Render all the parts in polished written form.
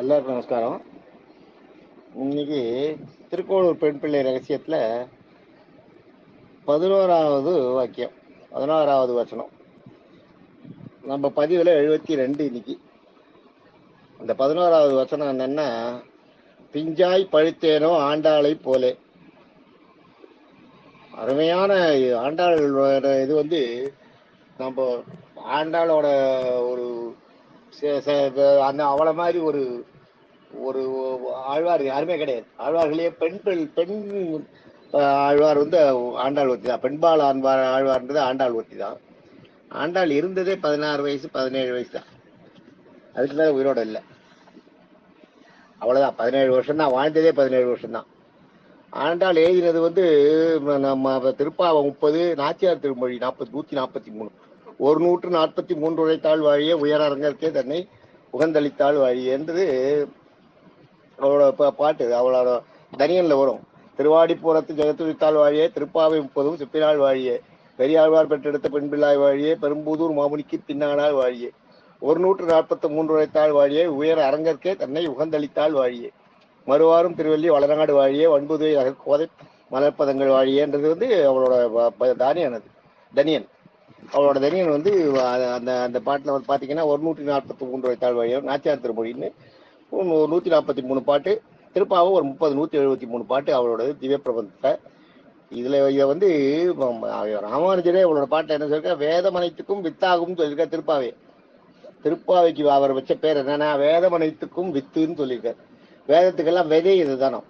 எல்லாருக்கும் நமஸ்காரம். இன்னைக்கு திருக்கோளூர் பெண் பிள்ளை ரகசியத்தில் 11வது வாக்கியம், 16வது வசனம். நம்ம பதிவில் 72 இன்னைக்கு. அந்த 11வது வசனம் என்னன்னா, பிஞ்சாய் பழுத்தேனோ ஆண்டாளை போலே. அருமையான ஆண்டாள். இது வந்து நம்ம ஆண்டாளோட ஒரு அந்த அவளை மாதிரி ஒரு ஒரு ஆழ்வார் யாருமே கிடையாது. ஆழ்வார்களே பெண் ஆழ்வார் வந்து ஆண்டாள் ஒத்தி தான். பெண்பால் ஆழ்வார்ன்றது ஆண்டாள் ஒத்தி தான். ஆண்டாள் இருந்ததே 16 வயசு 17 வயசு தான். அதுக்கு மேல உயிரோட இல்லை. அவ்வளவுதான். 17 வருஷம் தான் வாழ்ந்ததே. 17 வருஷம் தான். ஆண்டாள் எழுதினது வந்து நம்ம திருப்பாவை 30, நாச்சியார் திருமொழி 40, 143, 143 உழைத்தாள் வாழிய உயர் அரங்கற்கே தன்னை உகந்தளித்தாள் வாழிய என்றது அவளோட பாட்டு. அவளோட தனியன்ல வரும். திருவாடிப்புறத்து ஜெகத்துவித்தாள் வாழியே, திருப்பாவை 30 சிப்பினாள் வாழியே, பெரியாழ்வார் பெற்றெடுத்த பெண்பிள்ளாய் வாழியே, பெரும்புதூர் மாமுனிக்கு பின்னானாள் வாழியே, 143 உழைத்தாள் வாழியே உயர் அரங்கற்கே தன்னை உகந்தளித்தாள் வாழியே, மறுவாரும் திருவள்ளி வளநாடு வாழியே, வன்புதுவை கோதை மலர்ப்பதங்கள் வாழியன்றது வந்து அவளோட தனியன். அவளோட தனியன் வந்து அந்த அந்த பாட்டில் வந்து பார்த்தீங்கன்னா 143 உழைத்தாள் வாழியே, நாச்சியார் திருமொழின்னு 143 பாட்டு, திருப்பாவை ஒரு 30, 173 பாட்டு அவளோட திவ்ய பிரபந்தத்தை. இதை வந்து ராமானுஜரே அவளோட பாட்டை என்ன சொல்லிருக்கா, வேதமனைத்துக்கும் வித்தாகும் சொல்லியிருக்கா. திருப்பாவைக்கு அவர் வச்ச பேர் என்னன்னா வேதமனைத்துக்கும் வித்துன்னு சொல்லியிருக்காரு. வேதத்துக்கெல்லாம் விதை இதுதானோ.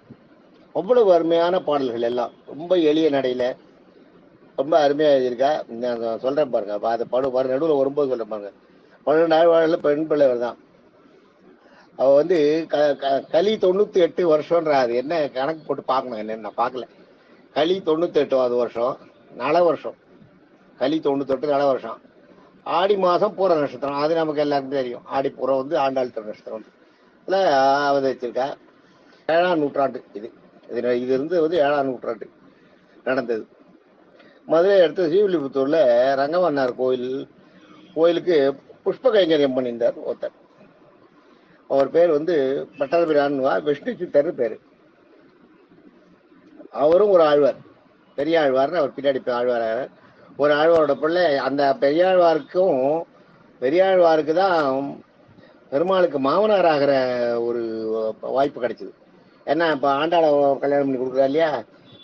அவ்வளவு அருமையான பாடல்கள் எல்லாம் ரொம்ப எளிய நடையில ரொம்ப அருமையா எழுதியிருக்கா. நான் சொல்றேன் பாருங்க. அதை பாடு நடுவில் வரும்போது சொல்றேன் பாருங்க. 12 ஆழ்வாழ்ல பெண் பிள்ளைவர் தான். அவ வந்து களி 98 வருஷம்ன்ற. அது என்ன கணக்கு போட்டு பார்க்கணும். என்னன்னு நான் பார்க்கல. களி 98வது வருஷம், நல வருஷம். களி 98 நல வருஷம். ஆடி மாசம் பூர நட்சத்திரம். அது நமக்கு எல்லாருக்கும் தெரியும். ஆடி பூரம் வந்து ஆண்டாள் திரு நட்சத்திரம் அவதரிச்சிருக்கா. 7ஆம் நூற்றாண்டு இது. இது இருந்து வந்து 7ஆம் நூற்றாண்டு நடந்தது. மதுரை அடுத்து ஸ்ரீவில்லிபுத்தூர்ல ரங்கவன்னார் கோயிலுக்கு புஷ்ப கைங்கரியம் பண்ணியிருந்தார் ஒருத்தர். அவர் பேர் வந்து பட்டர்பிரான்வா விஷ்ணு சித்தர் பேரு. அவரும் ஒரு ஆழ்வார், பெரிய ஆழ்வார்னு அவர் பின்னாடி ஆழ்வார். ஒரு ஆழ்வாரோட பிள்ளை. அந்த பெரியாழ்வாருக்கு தான் பெருமாளுக்கு மாமனார் ஆகிற ஒரு வாய்ப்பு கிடைச்சது. ஏன்னா இப்ப ஆண்டாள கல்யாணம் பண்ணி கொடுக்குறா இல்லையா,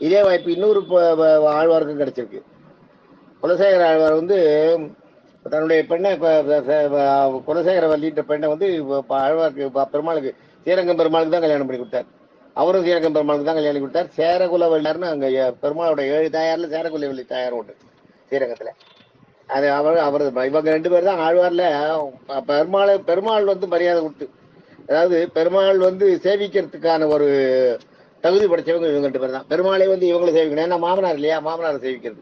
இதே வாய்ப்பு இன்னொரு ஆழ்வாருக்கும் கிடைச்சிருக்கு. குலசேகர ஆழ்வார் வந்து தன்னுடைய பெண்ணை குலசேகர வள்ளின்ற பெண்ணை வந்து ஆழ்வாருக்கு பெருமாளுக்கு ஸ்ரீரங்கம் பெருமாளுக்கு தான் கல்யாணம் பண்ணி கொடுத்தார். அவரும் ஸ்ரீரங்கம் பெருமாளுக்கு தான் கல்யாணம் கொடுத்தார். சேரகுல வள்ளியார்னு அங்க பெருமாளோட 7 தாயார்ல சேரகுல வள்ளி தாயார் உண்டு ஸ்ரீரங்கத்துல. அது இவங்க 2 பேர் தான் ஆழ்வார்ல. பெருமாள் வந்து மரியாதை கொடுத்து, அதாவது பெருமாள் வந்து சேவிக்கிறதுக்கான ஒரு தகுதி படைச்சவங்க இவங்க 2 பேர் தான். பெருமாளை வந்து இவங்களை சேவிக்கணும். ஏன்னா மாமனார் இல்லையா, மாமனாரை சேவிக்கிறது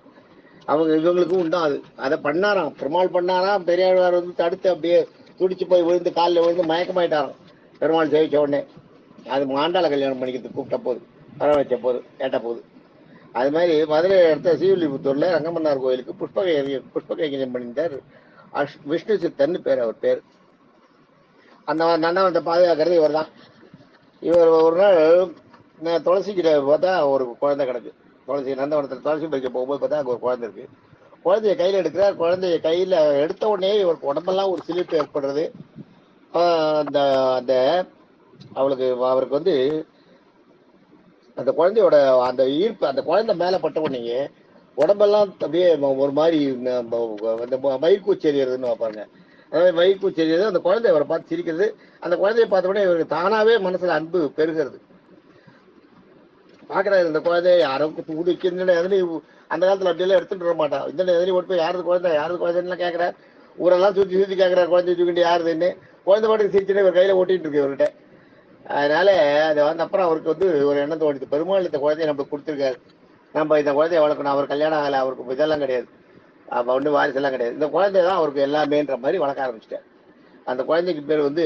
அவங்க இவங்களுக்கும் உண்டாது. அதை பண்ணாராம், பெருமாள் பண்ணாராம். பெரியாழ்வார் வந்து தடுத்து அப்படியே துடிச்சு போய் விழுந்து காலில் விழுந்து மயக்கமாயிட்டாராம் பெருமாள் சேவிச்ச உடனே. அது ஆண்டாள கல்யாணம் பண்ணிக்கிறது கூப்பிட்ட போது, வர வச்ச போது, கேட்ட போது. அது மாதிரி மதுரை அடுத்த ஸ்ரீவில்லிபுத்தூர்ல ரங்கமன்னார் கோயிலுக்கு புஷ்ப கைங்கரியம் பண்ணியிருந்தார் விஷ்ணு சித்தர்னு பேர். அவர் பேர். அந்த நன்னவத்தை பாதுகாக்கிறது இவர் தான். இவர் ஒரு நாள் துளசி கிட்ட பார்த்தா ஒரு குழந்தை கிடக்கு. நந்தவனத்தில் துளசி பறிக்க போகும்போது பார்த்தா அங்கே ஒரு குழந்தை இருக்கு. குழந்தைய கையில் எடுக்கிறார். குழந்தைய கையில் எடுத்த உடனே இவருக்கு உடம்பெல்லாம் ஒரு சிலிர்ப்பு ஏற்படுறது. அந்த அந்த அவருக்கு வந்து அந்த குழந்தையோட அந்த ஈர்ப்பு அந்த குழந்தை மேல பட்ட உடனே உடம்பெல்லாம் அப்படியே ஒரு மாதிரி மயிர்கூச்சி எறியறதுன்னு வைப்பாங்க. அதாவது மயிர்கூச்சி எறியறது. அந்த குழந்தை அவரை பார்த்து சிரிக்கிறது. அந்த குழந்தைய பார்த்த உடனே இவருக்கு தானாவே மனசுல அன்பு பெருகிறது. பாக்குறாரு இந்த குழந்தை யாரும் துடிக்கின்ற எதனையும் அந்த காலத்துல அப்படியெல்லாம் எடுத்துட்டு வர மாட்டான். இந்த எதனையும் ஓட்டு போய் யாரு குழந்தைன்னு கேட்கிறார். ஊரெல்லாம் சுத்தி கேட்கிறார் குழந்தை தூக்கிட்டு யாருதுன்னு. குழந்தை பாட்டுக்கு சிரிச்சுட்டு இவர் கையில ஓட்டிட்டு இருக்கு இவர்கிட்ட. அதனால அது வந்து அப்புறம் அவருக்கு வந்து ஒரு எண்ணம் தோணுது, பெருமாள் இந்த குழந்தைய நம்மளுக்கு கொடுத்துருக்காரு, நம்ம இந்த குழந்தைய வளர்க்கணும். அவர் கல்யாணம் ஆகலை, அவருக்கு இதெல்லாம் கிடையாது, அப்ப ஒன்றும் வாரிசெல்லாம் கிடையாது. இந்த குழந்தை தான் அவருக்கு எல்லாமேன்ற மாதிரி வளர்க்க ஆரம்பிச்சிட்டார். அந்த குழந்தைக்கு பேர் வந்து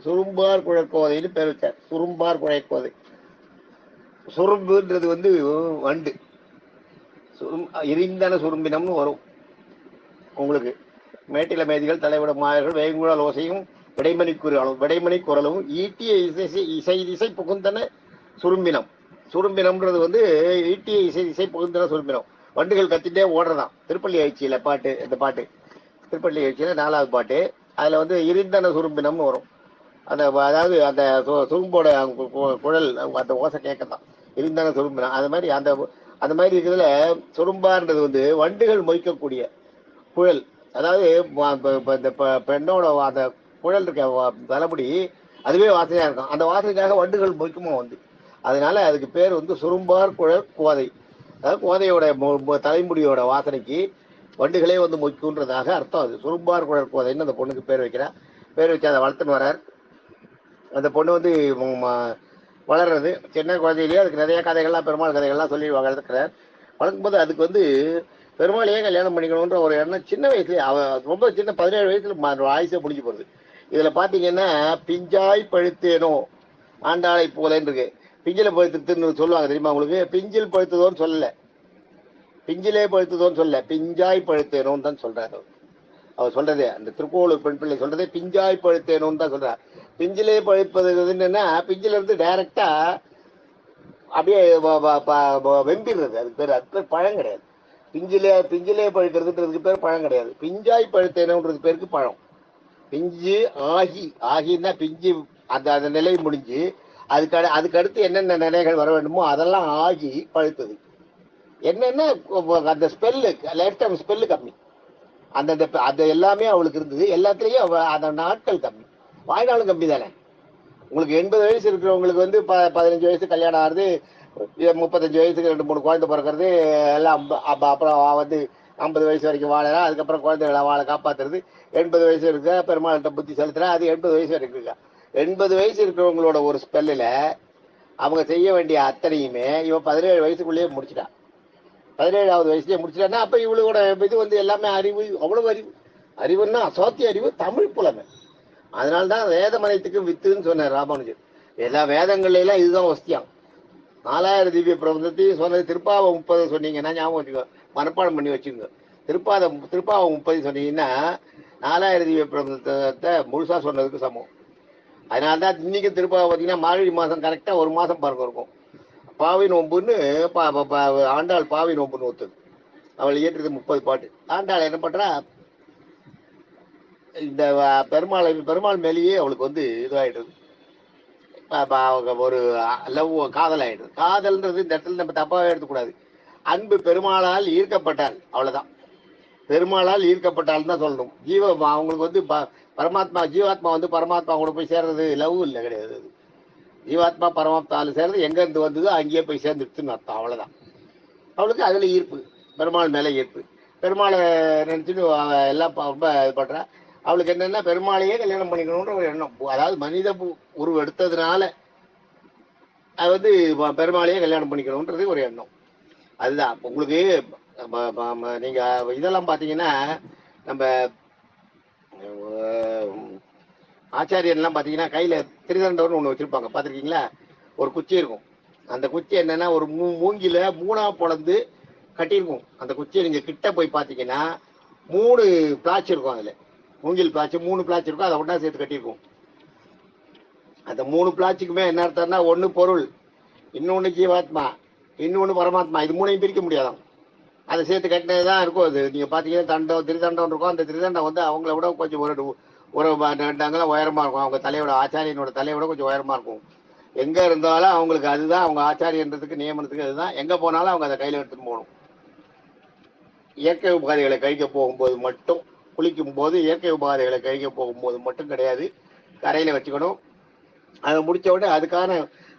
சுரும்பார் குழைக்கோதைன்னு பேர் வச்சார். சுரும்பார் குழைக்கோதை. சுரும்புன்றது வந்து வண்டு. எரிந்தன சுரும்பினம்னு வரும் உங்களுக்கு. மேட்டில மேதிகள் தலைவிட மாயர்கள் வேங்குழல் ஓசையும் விடைமணி குரலும் ஈட்டிய இசை இசை புகுந்தன சுரும்பினம். சுரும்பினம்ன்றது வந்து ஈட்டிய இசை இசை புகுந்தன சுரும்பினம். வண்டுகள் கத்திட்டே ஓடுறதான். திருப்பள்ளி எழுச்சியில பாட்டு, இந்த பாட்டு திருப்பள்ளி எழுச்சியில 4வது பாட்டு. அதுல வந்து இருந்தன சுரும்பினம்னு வரும். அந்த அதாவது அந்த சுரும்போட குழல் அந்த ஓசை கேட்கத்தான் இருந்தன சுரும்பினம். அது மாதிரி அந்த மாதிரி இருக்கிறதுல சுரும்பான்றது வந்து வண்டுகள் மொய்க்கக்கூடிய குழல். அதாவது இந்த பெண்ணோட அந்த குழல் இருக்க தலைமுடி அதுவே வாசனையா இருக்கும். அந்த வாசனைக்காக வண்டுகள் மொய்க்குமா வந்து. அதனால அதுக்கு பேர் வந்து சுரும்பார் குழல் கோதை. அதாவது கோதையோட தலைமுடியோட வாசனைக்கு வண்டுகளே வந்து மொய்க்குன்றதாக அர்த்தம். அது சுரும்பார் குழல் கோதைன்னு அந்த பொண்ணுக்கு பேர் வைக்கிறா. பேர் வச்சு அதை வளர்த்துன்னு வர்றார். அந்த பொண்ணு வந்து வளர்றது சின்ன குழந்தையிலேயே அதுக்கு நிறைய கதைகள்லாம் பெருமாள் கதைகள்லாம் சொல்லி வளர்த்துக்கிறார். வளர்க்கும்போது அதுக்கு வந்து பெருமாளையே கல்யாணம் பண்ணிக்கணுன்ற ஒரு எண்ணம் சின்ன வயசுலேயே. ரொம்ப சின்ன 17 வயசுல ஆயுசே முடிஞ்சு போகுது. இதுல பாத்தீங்கன்னா பிஞ்சாய் பழுத்தேனோ ஆண்டாளை போலன்னு இருக்கு. பிஞ்சில பழுத்துன்னு சொல்லுவாங்க தெரியுமா உங்களுக்கு? பிஞ்சில் பழுத்ததோன்னு சொல்லல, பிஞ்சிலே பழுத்ததோன்னு சொல்லல, பிஞ்சாய் பழுத்தேனோன்னு தான் சொல்றாரு. அவர் சொல்றதே அந்த திருக்கோளூர் பெண் பிள்ளை சொல்றதே பிஞ்சாய் பழுத்தேனோன்னு தான் சொல்றாரு. பிஞ்சிலே பழுப்பது என்னன்னா பிஞ்சில இருந்து டைரக்டா அப்படியே வெம்பிடுறது. அதுக்கு பேர் பழம் கிடையாது. பிஞ்சிலே பழுக்கிறதுன்றதுக்கு பேர் பழம் கிடையாது. பிஞ்சாய் பழுத்தேனோன்றது பேருக்கு பழம். பிஞ்சு ஆகின்னா பிஞ்சு அந்த நிலை முடிஞ்சு அதுக்கு அடுத்து என்னென்ன நிலைகள் வர வேண்டுமோ அதெல்லாம் ஆகி பழுத்தது. என்னன்னா அந்த ஸ்பெல்லு கம்மி. அந்த எல்லாமே அவளுக்கு இருந்தது. எல்லாத்துலயும் அந்த நாட்கள் கம்மி, வாழ்நாளும் கம்மி தானே. உங்களுக்கு 80 வயசு இருக்கிறவங்களுக்கு வந்து 15 வயசு கல்யாணம் ஆகுது, 35 வயசுக்கு 2-3 குழந்தை பிறக்கிறது எல்லாம். அப்புறம் வந்து 50 வயசு வரைக்கும் வாழறா. அதுக்கப்புறம் குழந்தைகளை வாழ காப்பாத்துறது. 80 வயசு இருக்க பெருமாள்கிட்ட புத்தி செலுத்துறா. அது 80 வயசு வரைக்கும் இருக்கா. 80 வயசு இருக்கிறவங்களோட ஒரு ஸ்பெல்லுல அவங்க செய்ய வேண்டிய அத்தனையுமே இவன் 17 வயசுக்குள்ளேயே முடிச்சிட்டான். 17வது வயசுலயே முடிச்சிட்டான்னா அப்ப இவளோட இது வந்து எல்லாமே அறிவு. அவ்வளவு அறிவுன்னா அசாத்திய அறிவு, தமிழ் புலமை. அதனால்தான் வேதமனைத்துக்கு வித்துன்னு சொன்னார் ராமானுஜர். எல்லா வேதங்கள்ல எல்லாம் இதுதான் வசதியாம். 4000 திவ்ய பிரபந்தத்தையும் சொன்னது. திருப்பாவம் 30 சொன்னீங்கன்னா ஞாபகம் வச்சுக்கோ, மனப்பாடம் பண்ணி வச்சுக்கோங்க. திருப்பாவம் 30 சொன்னீங்கன்னா 4000 திவ்ய பிரபந்தத்தை முழுசா சொன்னதுக்கு சமம். அதனால்தான் இன்னைக்கு திருப்பாவை பார்த்தீங்கன்னா மார்கழி மாசம் கரெக்டா 1 மாசம் பாருங்க இருக்கும். பாவி நோம்புன்னு ஆண்டாள் பாவி நோம்புன்னு ஒத்துது. அவள் இயற்றது 30 பாட்டு. ஆண்டாள் என்ன பண்றா, இந்த பெருமாள் மேலேயே அவளுக்கு வந்து இதுவாயிடுது, ஒரு லவ் காதல் ஆயிடுது. காதல்ன்றது இந்த இடத்துல நம்ம தப்பாவே எடுத்துக்கூடாது. அன்பு பெருமாளால் ஈர்க்கப்பட்டாள், அவ்வளவுதான். பெருமாளால் ஈர்க்கப்பட்டால் தான் சொல்லணும். அவங்களுக்கு வந்து பரமாத்மா ஜீவாத்மா வந்து பரமாத்மா கூட போய் சேர்றது லவ் இல்லை, கிடையாது. ஜீவாத்மா பரமாத்மாவில் சேர்றது எங்க இருந்து வந்ததோ அங்கேயே போய் சேர்ந்துடுச்சுன்னு அர்த்தம், அவ்வளவுதான். அவளுக்கு அதுல ஈர்ப்பு, பெருமாள் மேல ஈர்ப்பு. பெருமாளை நினைச்சுட்டு எல்லாம் ரொம்ப இது பண்றா. அவளுக்கு என்னன்னா பெருமாளையே கல்யாணம் பண்ணிக்கணும்ன்ற ஒரு எண்ணம். அதாவது மனித உருவம் எடுத்ததுனால அது வந்து பெருமாளையே கல்யாணம் பண்ணிக்கணும்ன்றது ஒரு எண்ணம். அதுதான் உங்களுக்கு. நீங்க இதெல்லாம் பாத்தீங்கன்னா நம்ம ஆச்சாரியன்லாம் பாத்தீங்கன்னா கையில திருதண்டம்னு ஒண்ணு வச்சிருப்பாங்க, பாத்திருக்கீங்களா? ஒரு குச்சி இருக்கும். அந்த குச்சி என்னன்னா ஒரு மூங்கில 3ஆ பொளந்து கட்டியிருக்கும். அந்த குச்சியை நீங்க கிட்ட போய் பாத்தீங்கன்னா 3 பிளாச் இருக்கும். அதுல மூங்கில் பிளாச்சு 3 பிளாச் இருக்கும். அதை ஒன்னா சேர்த்து கட்டியிருக்கும். அந்த 3 பிளாச்சுக்குமே என்ன அர்த்தம்னா, ஒன்னு பொருள், இன்னொன்னு ஜீவாத்மா, இன்னொன்னு பரமாத்மா. இது 3ஐயும் பிரிக்க முடியாதான். அதை சேர்த்து கட்டினதுதான் இருக்கும். அது நீங்க பாத்தீங்கன்னா திருதண்டம் இருக்கும். அந்த திருதண்டம் வந்து அவங்கள விட கொஞ்சம் ஒரு 2 அங்கலம் உயரமா இருக்கும். அவங்க தலையோட ஆச்சாரியனோட தலையோட கொஞ்சம் உயரமா இருக்கும். எங்க இருந்தாலும் அவங்களுக்கு அதுதான் அவங்க ஆச்சாரியன்றதுக்கு நியமனத்துக்கு அதுதான். எங்க போனாலும் அவங்க அதை கையில எடுத்துட்டு போகணும். இயற்கை உபாதைகளை கழிக்க போகும்போது மட்டும், குளிக்கும் போது இயற்கை உபாதைகளை கழிக்க போகும்போது மட்டும் கிடையாது, கரையில வச்சுக்கணும். அதை முடிச்ச உடனே அதுக்கான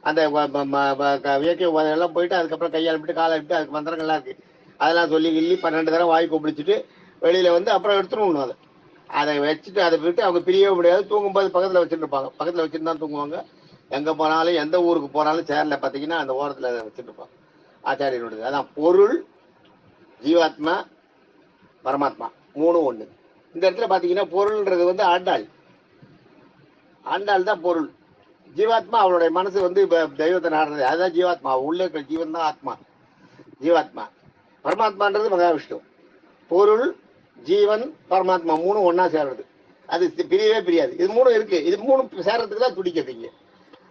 அந்த இயற்கை உபாதைகள் எல்லாம் போயிட்டு அதுக்கப்புறம் கையால் விட்டு காலை விட்டு அதுக்கு மந்திரங்கள்லாம் இருக்கு. அதெல்லாம் சொல்லி 12 தடவை வாய் கொப்பளிச்சுட்டு வெளியில வந்து அப்புறம் எடுத்துடணும். அதை வச்சுட்டு அதை விட்டு அவங்க பிரியவே முடியாது. தூங்கும்போது பக்கத்துல வச்சுட்டு இருப்பாங்க. பக்கத்துல வச்சுட்டு தான் தூங்குவாங்க. எங்க போனாலும் எந்த ஊருக்கு போனாலும் சேர்ல பாத்தீங்கன்னா அந்த ஓரத்துல வச்சுட்டு இருப்பாங்க ஆச்சாரியனுடைய. அதான் பொருள், ஜீவாத்மா, பரமாத்மா 3 ஒண்ணு. இந்த இடத்துல பாத்தீங்கன்னா பொருள்ன்றது வந்து ஆண்டாள் தான் பொருள். ஜீவாத்மா அவளுடைய மனசு வந்து தெய்வத்தை நாடுறது, அதுதான் ஜீவாத்மா. உள்ள இருக்கிற ஜீவன் தான் ஆத்மா, ஜீவாத்மா. பரமாத்மான்றது மகாவிஷ்ணு. பொருள், ஜீவன், பரமாத்மா 3 ஒன்னா சேர்றது. அது பிரியவே பிரியாது. இது 3 இருக்கு. இது 3 சேர்றதுக்கு தான் துடிக்கிறீங்க.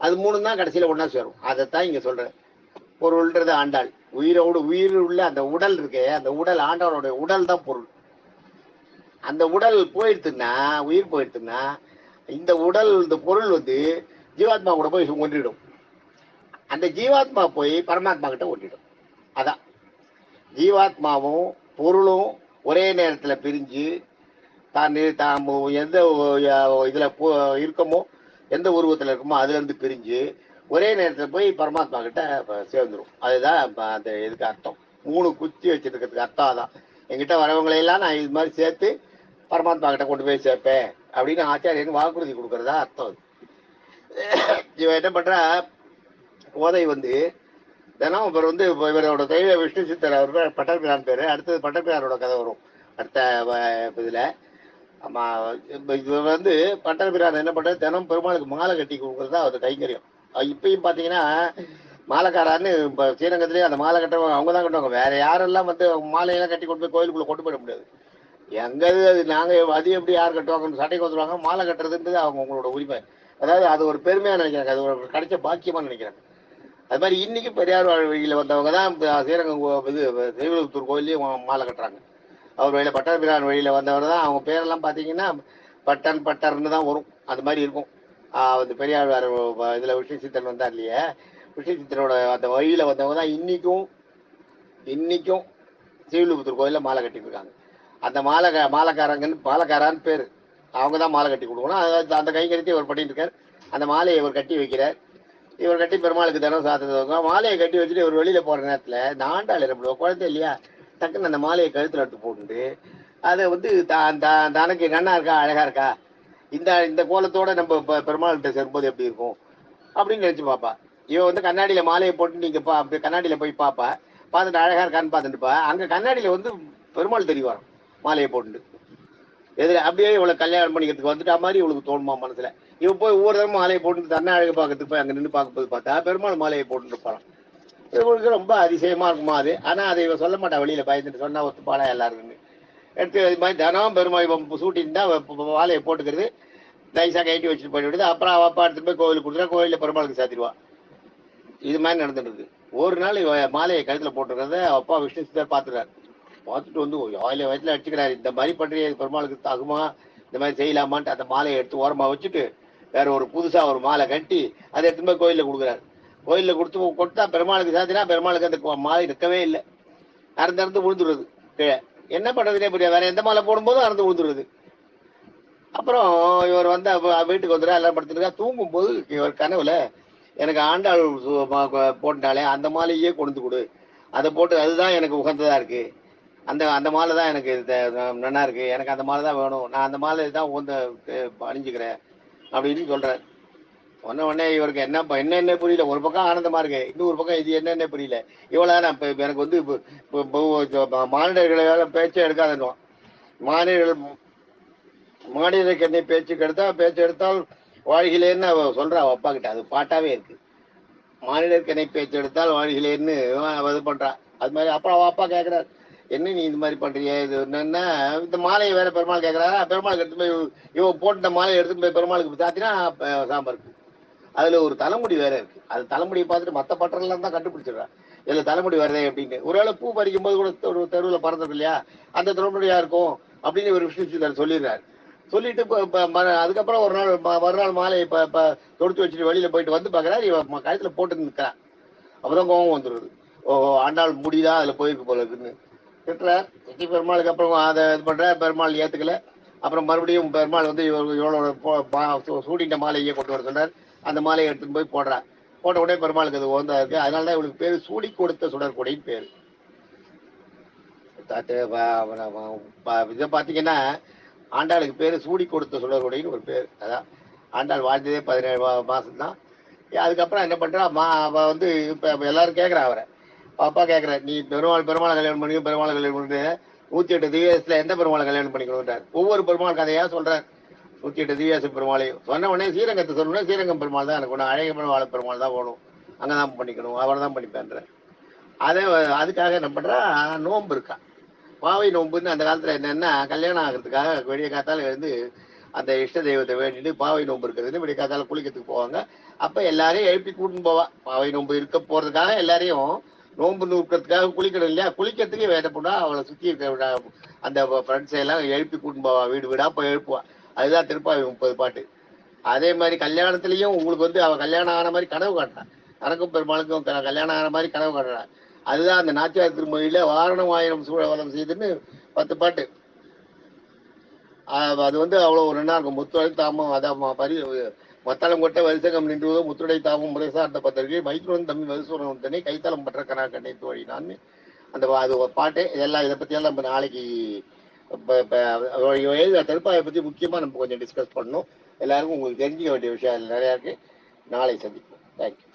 அது 3 தான் கடைசியில ஒன்னா சேரும். அதைத்தான் இங்க சொல்றேன். பொருள்ன்றது ஆண்டாள். உயிரோடு உயிர் உள்ள அந்த உடல் இருக்கே, அந்த உடல் ஆண்டாளோட உடல் தான் பொருள். அந்த உடல் போயிடுத்துன்னா, உயிர் போயிடுத்துன்னா, இந்த உடல் இந்த பொருள் வந்து ஜீவாத்மா கூட போய் ஒன்றிடும். அந்த ஜீவாத்மா போய் பரமாத்மா கிட்ட ஒன்றிடும். அதான் ஜீவாத்மாவும் பொருளும் ஒரே நேரத்துல பிரிஞ்சு தான் எந்த இதுல இருக்கமோ, எந்த உருவத்துல இருக்குமோ அதுல இருந்து பிரிஞ்சு ஒரே நேரத்துல போய் பரமாத்மா கிட்ட சேர்ந்துடும். அதுதான் அந்த இதுக்கு அர்த்தம். 3 குத்தி வச்சிருக்கிறதுக்கு அர்த்தம் அதான். என்கிட்ட வரவங்களையெல்லாம் நான் இது மாதிரி சேர்த்து பரமாத்மா கிட்ட கொண்டு போய் சேர்ப்பேன் அப்படின்னு ஆச்சாரியன் வாக்குறுதி கொடுக்கறதா அர்த்தம். இவன் என்ன பண்றா, கோதை வந்து தினம் இவர் வந்து இவரோட தெய்வ விஷ்ணு சித்தர் அவர் பட்டர்பிரான் பேரு. அடுத்தது பட்டர்பிரானோட கதை வரும் அடுத்த இதுல. ஆமா, இவர் வந்து பட்டர்பிரான் என்ன பண்றது, தினம் பெருமாளுக்கு மாலை கட்டி கொடுக்கறதா அவர் கைங்கரியம். இப்பயும் பாத்தீங்கன்னா மாலைக்காரான்னு இப்ப ஸ்ரீரங்கத்திலேயே அந்த மாலை கட்டுறவங்க அவங்க தான் கட்டுவாங்க. வேற யாரெல்லாம் வந்து மாலையெல்லாம் கட்டி கொண்டு போய் கோயிலுக்குள்ள கொண்டு போயிட முடியாது. எங்கது அது நாங்க அது எப்படி யார் கட்டுவாங்கன்னு சட்டைக்கு வந்துருவாங்க. மாலை கட்டுறதுன்றது அவங்க உங்களோட உரிமை. அதாவது அது ஒரு பெருமையா நினைக்கிறாங்க, அது ஒரு கிடைச்ச பாக்கியமா நினைக்கிறாங்க. அது மாதிரி இன்னைக்கு பெரியார் வழியில வந்தவங்க தான் ஸ்ரீரங்கம் இது ஸ்ரீவில்லிபுத்தூர் கோயிலையும் மாலை கட்டுறாங்க. அவர் வழியில பட்டர்பிரான் வழியில வந்தவர் தான். அவங்க பேரெல்லாம் பாத்தீங்கன்னா பட்டர்னு தான் வரும். அது மாதிரி இருக்கும். அந்த பெரியார் இதுல விஷ்ணு சித்தன் வந்தார் இல்லையே, விஷ்ணு சித்தனோட அந்த வழியில வந்தவங்க தான் இன்னைக்கும் ஸ்ரீவில்லிபுத்தூர் கோயில மாலை கட்டிட்டு இருக்காங்க. அந்த மாலைக்காரான்னு பேரு. அவங்க தான் மாலை கட்டி கொடுக்கணும். அந்த கைங்கரியத்தை இவர் பண்ணிட்டு இருக்காரு. அந்த மாலையை இவர் கட்டி வைக்கிறார். இவர் கட்டி பெருமாளுக்கு தினம் சாத்துறவங்க மாலையை கட்டி வச்சுட்டு இவர் வெளியில போற நேரத்துல இந்த ஆண்டாள் என்ன பண்ணுவோம், குழந்தை இல்லையா, டக்குன்னு அந்த மாலையை கழுத்துல எடுத்து போட்டு அதை வந்து தனக்கு கண்ணா இருக்கா அழகா இருக்கா, இந்த கோலத்தோட நம்ம பெருமாள்கிட்ட சேரும்போது எப்படி இருக்கும் அப்படின்னு நினைச்சு பாப்பா. இவன் வந்து கண்ணாடியில மாலையை போட்டு நீங்க அப்படி கண்ணாடியில போய் பாப்பா, பார்த்துட்டு அழகா இருக்கான்னு பார்த்துட்டுப்பா. அங்க கண்ணாடியில வந்து பெருமாள் தெரிய வரும் மாலையை போட்டு. எதுல அப்படியே இவளை கல்யாணம் பண்ணிக்கிறதுக்கு வந்துட்டா மாதிரி இவளுக்கு தோணுமா மனசுல. இவன் போய் ஒவ்வொரு தரமும் மாலையை போட்டு தன்னை அழகு பார்க்கறதுக்கு போய் அங்க நின்று பார்க்கும்போது பார்த்தா பெருமாள் மாலையை போட்டு இருப்பான். இவங்களுக்கு ரொம்ப அதிசயமா இருக்குமா அது. ஆனா அதை இவன் சொல்ல மாட்டான் வெளியில, பயந்துட்டு சொன்னா ஒத்துப்பாடா எல்லாருக்குன்னு எடுத்து இது மாதிரி தினம் பெருமாள் இவன் சூட்டின்னு தான் மாலையை போட்டுக்கிறது. நைஸா கைட்டி வச்சுட்டு போயிடுது. அப்புறம் அவ அப்பா எடுத்துட்டு போய் கோயிலுக்கு கொடுத்துட்டா கோயில பெருமாளுக்கு சாத்திடுவான். இது மாதிரி நடந்துட்டு இருக்கு. ஒரு நாள் மாலையை கழுத்துல போட்டுக்கிறத அப்பா விஷ்ணு சித்தர் பார்த்துட்டாரு. பார்த்துட்டு வந்து வயத்துல அடிச்சுக்கிறாரு. இந்த மாதிரி பண்றிய பெருமாளுக்கு தகுமா, இந்த மாதிரி செய்யலாமான்ட்டு அந்த மாலையை எடுத்து ஓரமா வச்சுட்டு வேற ஒரு புதுசா ஒரு மாலை கட்டி அதை எடுத்து போய் கோயில கொடுக்குறாரு. கோயில கொடுத்தா பெருமாளுக்கு சாத்தினா பெருமாளுக்கு அந்த மாலை நிற்கவே இல்லை. அறந்து விழுந்துருது கீழே. என்ன பண்றதுனே புரியாது. வேற எந்த மாலை போடும்போதும் அறந்து விழுந்துருது. அப்புறம் இவர் வந்து வீட்டுக்கு வந்துடுறா. எல்லாம் படுத்துருக்கா. தூங்கும் போது இவர் கனவுல எனக்கு ஆண்டாள் போட்டாலே அந்த மாலையே கொண்டு கொடு, அதை போட்டு அதுதான் எனக்கு உகந்ததா இருக்கு, அந்த மாலை தான் எனக்கு நல்லா இருக்கு, எனக்கு அந்த மாலை தான் வேணும், நான் அந்த மாலை தான் அணிஞ்சுக்கிறேன் அப்படின்னு சொல்றாரு. உடனே இவருக்கு என்ன புரியல. ஒரு பக்கம் ஆனந்தமா இருக்கு, இன்னொரு பக்கம் இது என்னென்ன புரியல. இவ்வளவு நான் எனக்கு வந்து மானிடர்களால பேச்சை எடுக்காதுன்னுவான். மானிடருக்கு என்னை பேச்சு எடுத்தால் வாழ்கிலேன்னு அவ சொல்றா அவ அப்பா கிட்ட. அது பாட்டாவே இருக்கு. மானிடருக்கு என்னை பேச்சு எடுத்தால் வாழ்கிலேன்னு இது பண்றா. அது மாதிரி அப்புறம் அவ அப்பா கேட்கிறாரு, என்ன நீ இந்த மாதிரி பண்றிய, இது என்னன்னா இந்த மாலையை வேற பெருமாள் கேட்கிறாரா. பெருமாளுக்கு எடுத்து போய் இவன் போட்ட மாலையை எடுத்து போய் பெருமாளுக்கு சாத்தினா சாம்பார் இருக்கு. அதுல ஒரு தலைமுடி வேற இருக்கு. அது தலைமுடியை பார்த்துட்டு மத்த பட்டரெல்லாம் தான் கண்டுபிடிச்சிடுறா இதுல தலைமுடி வருதே அப்படின்னு. ஒருவேளை பூ பறிக்கும் போது கூட ஒரு தெருவில் பறந்தது இல்லையா, அந்த தலைமுடியா இருக்கும் அப்படின்னு ஒரு விஷ்ணு சொல்லிடுறாரு. சொல்லிட்டு அதுக்கப்புறம் ஒரு நாள் மறுநாள் மாலையை தொடுத்து வச்சுட்டு வெளியில போயிட்டு வந்து பாக்குறாரு, இவன் கழுத்துல போட்டு நிற்கிறான். அப்பதான் கோபம் வந்துடுது. ஓஹோ, ஆண்டாள் முடிதான் அதுல போயிருக்கு போல இருக்குன்னு திட்டுறார். பெருமாளுக்கு அப்புறம் அதை இது பண்ற பெருமாள் ஏத்துக்கல. அப்புறம் மறுபடியும் பெருமாள் வந்து இவளோட சூடிட்ட மாலையே கொண்டு வர சொன்னார். அந்த மாலையை எடுத்துட்டு போய் போடுறா. போட்ட உடனே பெருமாளுக்கு அது ஓந்தா இருக்கு. அதனாலதான் இவளுக்கு பேரு சூடி கொடுத்த சுடற்கொடைன்னு பேரு. இதை பாத்தீங்கன்னா ஆண்டாளுக்கு பேரு சூடி கொடுத்த சுடற்கொடைன்னு ஒரு பேர். அதான் ஆண்டாள் வாழ்ந்ததே 17 மாசம் தான். அதுக்கப்புறம் என்ன பண்றா, அவ வந்து இப்ப எல்லாரும் கேட்கிறா அவரை. அப்பா கேட்கிற, நீ பெருமாளை கல்யாணம் பண்ணி பெருமாளை கல்யாணம் பண்ணிட்டு 108 திவ்யாசத்துல எந்த பெருமாளை கல்யாணம் பண்ணிக்கணும்ன்றார். ஒவ்வொரு பெருமாள் கதையா சொல்றார். 108 திவ்யாச பெருமாளையும் சொன்ன உடனே ஸ்ரீரங்கத்தை சொன்ன ஸ்ரீரங்கம் பெருமாள் தான் எனக்கு ஒன்று, அழகப்பன் வாழ பெருமாள் தான் போகணும், அங்கதான் பண்ணிக்கணும், அவர் தான் பண்ணிப்பேன்ற. அதுக்காக என்ன பண்றா, நோன்பு இருக்கா. பாவை நோன்புன்னு அந்த காலத்துல என்னன்னா கல்யாணம் ஆகிறதுக்காக வெளியே காத்தால எழுந்து அந்த இஷ்ட தெய்வத்தை வேண்டிட்டு பாவை நோம்பு இருக்கிறதுன்னு இப்படி காத்தால குளிக்கிறதுக்கு போவாங்க. அப்ப எல்லாரையும் எழுப்பி கூட்டின்னு போவா. பாவை நோம்பு இருக்க போறதுக்காக எல்லாரையும் நோம்பு நூக்கிறதுக்காக குளிக்கணும் இல்லையா, குளிக்கிறதுக்கு வேத பொண்ணா அவளை சுத்தி இருக்க அந்த ஃப்ரெண்ட்ஸை எல்லாம் எழுப்பி கூட்டின்னு போவா, வீடு வீடா போய் எழுப்புவா. அதுதான் திருப்பாவை 30 பாட்டு. அதே மாதிரி கல்யாணத்துலயும் உங்களுக்கு வந்து அவ கல்யாணம் ஆன மாதிரி கனவு காட்டினான். அரக்கும் பெருமாளுக்கும் கல்யாணம் ஆன மாதிரி கனவு காட்டினான். அதுதான் அந்த நாச்சியார் திருமொழியில வாரணம் ஆயிரம் சூழவலம் செய்துன்னு 10 பாட்டு. அது வந்து அவ்வளவு ஒரு நல்லா இருக்கும். முத்துடை தாமம் அதான் மத்தளம் கொட்ட வரிசகம் நின்றுவதோ முத்துடை தாமம் முறைசார்ந்த பத்திரிகை மைத்துவன் தம்பி மதுசூரன் தனி கைத்தளம் பற்ற கணா கண்ணை தோழி நான் அந்த அது ஒரு பாட்டு. இதெல்லாம் இதை பத்தி எல்லாம் நம்ம நாளைக்கு திருப்பாவை பத்தி முக்கியமா நம்ம கொஞ்சம் டிஸ்கஸ் பண்ணணும். எல்லாருக்கும் உங்களுக்கு தெரிஞ்சுக்க வேண்டிய விஷயம் நிறையா இருக்கு. நாளை சந்திப்போம். தேங்க்யூ.